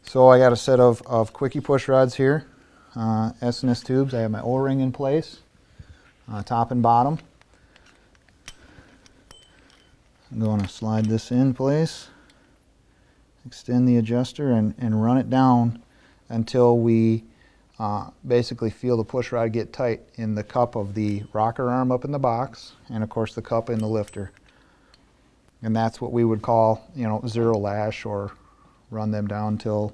So I got a set of quickie push rods here, S&S tubes. I have my O-ring in place, top and bottom. I'm going to slide this in place, extend the adjuster, and run it down until we basically feel the push rod get tight in the cup of the rocker arm up in the box, and of course the cup in the lifter. And that's what we would call, you know, zero lash, or run them down till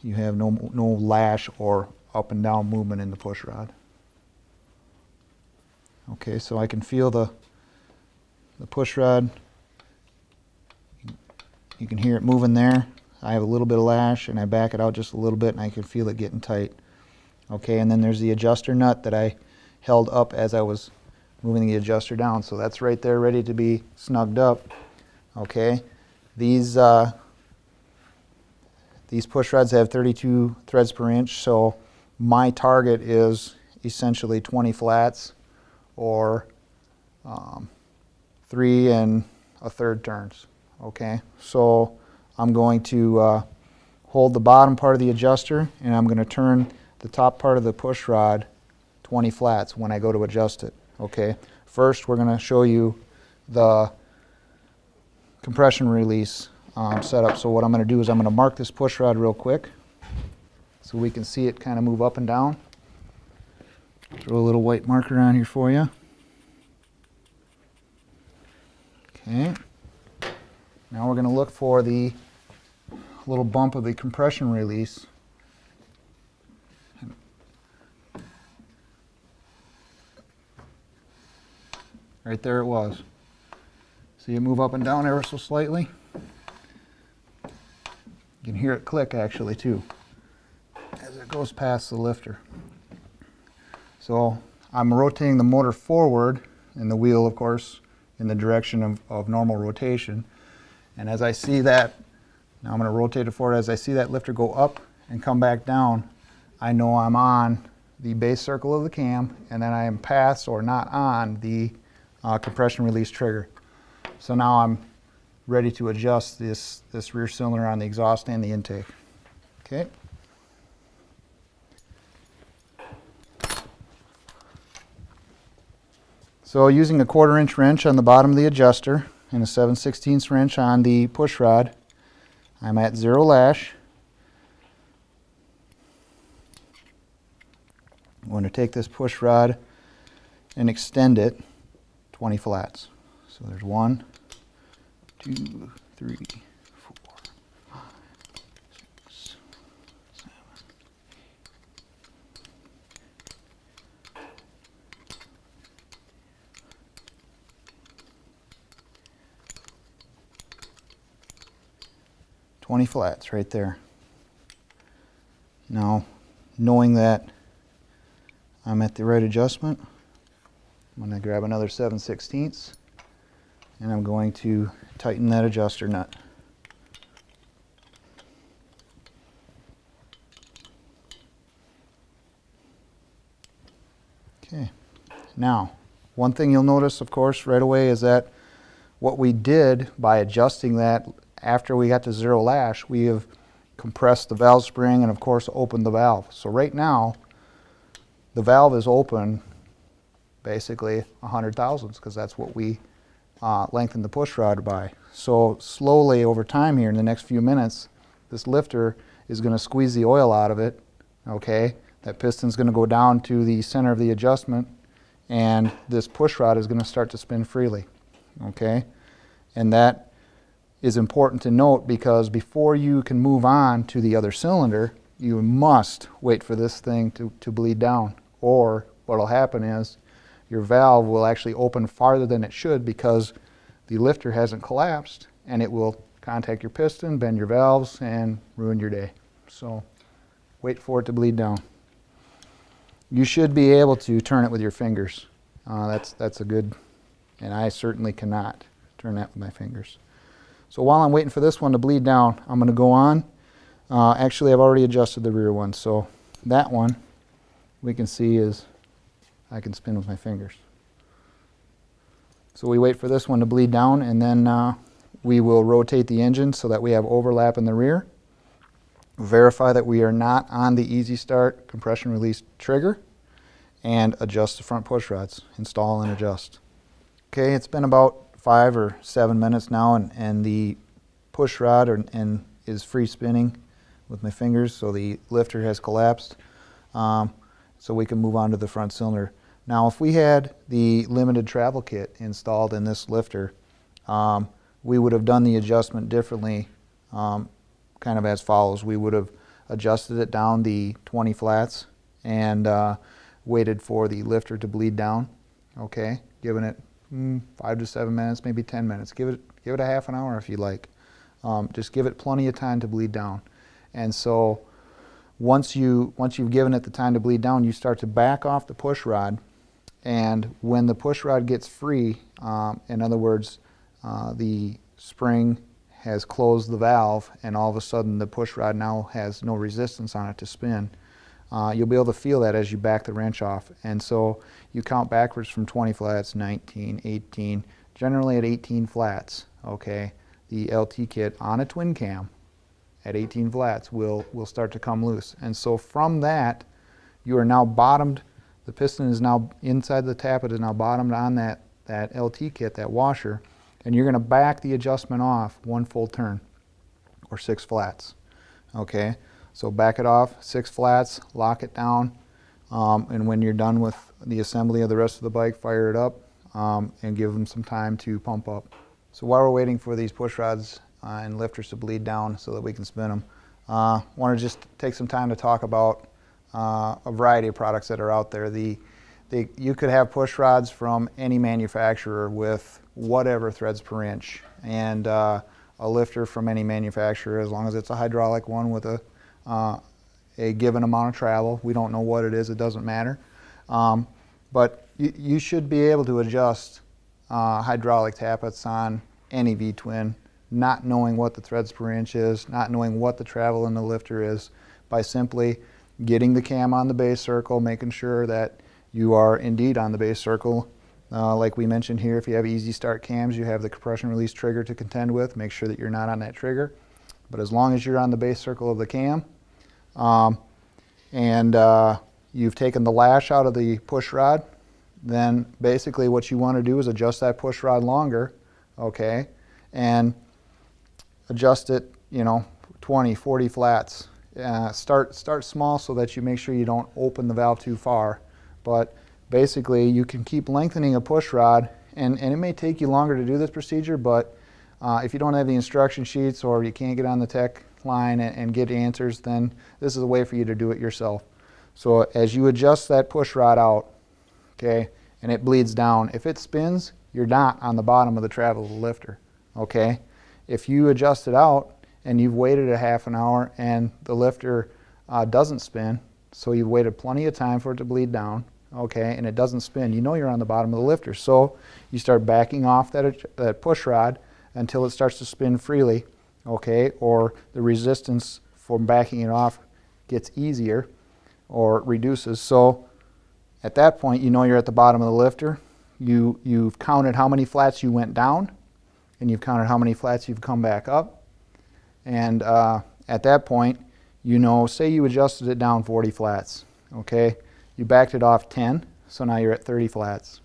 you have no lash or up and down movement in the push rod. Okay, so I can feel the push rod. You can hear it moving there. I have a little bit of lash, and I back it out just a little bit, and I can feel it getting tight. Okay, and then there's the adjuster nut that I held up as I was moving the adjuster down. So that's right there, ready to be snugged up. Okay, these push rods have 32 threads per inch, so my target is essentially 20 flats, or 3 1/3 turns. Okay, so I'm going to hold the bottom part of the adjuster, and I'm going to turn the top part of the push rod 20 flats when I go to adjust it. Okay, first we're going to show you the compression release setup. So what I'm going to do is I'm going to mark this push rod real quick so we can see it kind of move up and down. Throw a little white marker on here for you. Okay, now we're going to look for the little bump of the compression release. Right there it was. See it move up and down ever so slightly? You can hear it click actually too as it goes past the lifter. So I'm rotating the motor forward, and the wheel, of course, in the direction of normal rotation. And as I see that, now I'm going to rotate it forward, as I see that lifter go up and come back down, I know I'm on the base circle of the cam, and then I am past or not on the compression release trigger. So now I'm ready to adjust this rear cylinder on the exhaust and the intake. Okay. So using a 1/4 inch wrench on the bottom of the adjuster and a 7/16 wrench on the push rod, I'm at zero lash. I'm going to take this push rod and extend it 20 flats. So there's 1, 2, 3, 4, 5, 6, 7. $20 flats right there. Now, knowing that I'm at the right adjustment, I'm going to grab another 7/16 and I'm going to tighten that adjuster nut. Okay, now one thing you'll notice, of course, right away is that what we did by adjusting that after we got to zero lash, we have compressed the valve spring and of course opened the valve. So right now the valve is open basically 100 thousandths, because that's what we lengthened the push rod by. So slowly over time here in the next few minutes, this lifter is going to squeeze the oil out of it. Okay, that piston's going to go down to the center of the adjustment, and this push rod is going to start to spin freely. Okay, and that is important to note, because before you can move on to the other cylinder, you must wait for this thing to bleed down, or what will happen is your valve will actually open farther than it should because the lifter hasn't collapsed, and it will contact your piston, bend your valves, and ruin your day. So wait for it to bleed down. You should be able to turn it with your fingers. That's a good, and I certainly cannot turn that with my fingers. So while I'm waiting for this one to bleed down, I'm going to go on. Actually, I've already adjusted the rear one, so that one we can see is I can spin with my fingers. So we wait for this one to bleed down, and then we will rotate the engine so that we have overlap in the rear. Verify that we are not on the easy start compression release trigger, and adjust the front push rods. Install and adjust. Okay, it's been about 5 or 7 minutes now, and the push rod is free spinning with my fingers, so the lifter has collapsed. So we can move on to the front cylinder. Now, if we had the limited travel kit installed in this lifter, we would have done the adjustment differently, kind of as follows. We would have adjusted it down the 20 flats and waited for the lifter to bleed down, okay, giving it 5 to 7 minutes, maybe 10 minutes. Give it a half an hour if you like. Just give it plenty of time to bleed down. And so once you've given it the time to bleed down, you start to back off the push rod. And when the push rod gets free, in other words, the spring has closed the valve, and all of a sudden the push rod now has no resistance on it to spin, you'll be able to feel that as you back the wrench off. And so you count backwards from 20 flats, 19, 18, generally at 18 flats, okay, the LT kit on a twin cam at 18 flats will start to come loose. And so from that, you are now bottomed. The piston is now inside the tappet, is now bottomed on that LT kit, that washer, and you're going to back the adjustment off 1 full turn, or 6 flats. Okay, so back it off 6 flats, lock it down, and when you're done with the assembly of the rest of the bike, fire it up and give them some time to pump up. So while we're waiting for these push rods and lifters to bleed down so that we can spin them, I want to just take some time to talk about a variety of products that are out there. You could have push rods from any manufacturer with whatever threads per inch, and a lifter from any manufacturer, as long as it's a hydraulic one with a given amount of travel. We don't know what it is, it doesn't matter. But you should be able to adjust hydraulic tappets on any V-twin, not knowing what the threads per inch is, not knowing what the travel in the lifter is, by simply getting the cam on the base circle, making sure that you are indeed on the base circle. Like we mentioned here, if you have easy start cams, you have the compression release trigger to contend with. Make sure that you're not on that trigger. But as long as you're on the base circle of the cam, and you've taken the lash out of the push rod, then basically what you want to do is adjust that push rod longer, okay, and adjust it, 20, 40 flats. Start small so that you make sure you don't open the valve too far. But basically you can keep lengthening a push rod, and it may take you longer to do this procedure, but if you don't have the instruction sheets or you can't get on the tech line and get answers, then this is a way for you to do it yourself. So as you adjust that push rod out, okay, and it bleeds down, if it spins, you're not on the bottom of the travel of the lifter, okay? If you adjust it out and you've waited a half an hour and the lifter doesn't spin, so you've waited plenty of time for it to bleed down, okay, and it doesn't spin, you know you're on the bottom of the lifter. So you start backing off that push rod until it starts to spin freely, okay, or the resistance from backing it off gets easier or reduces. So at that point, you know you're at the bottom of the lifter. You've counted how many flats you went down, and you've counted how many flats you've come back up. And at that point, say you adjusted it down 40 flats, okay? You backed it off 10, so now you're at 30 flats.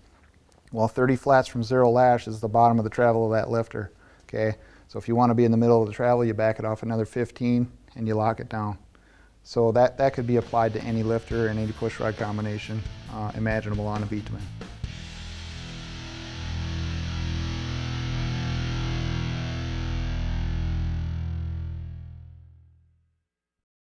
Well, 30 flats from zero lash is the bottom of the travel of that lifter, okay? So if you want to be in the middle of the travel, you back it off another 15 and you lock it down. So that could be applied to any lifter and any push rod combination imaginable on a V-twin.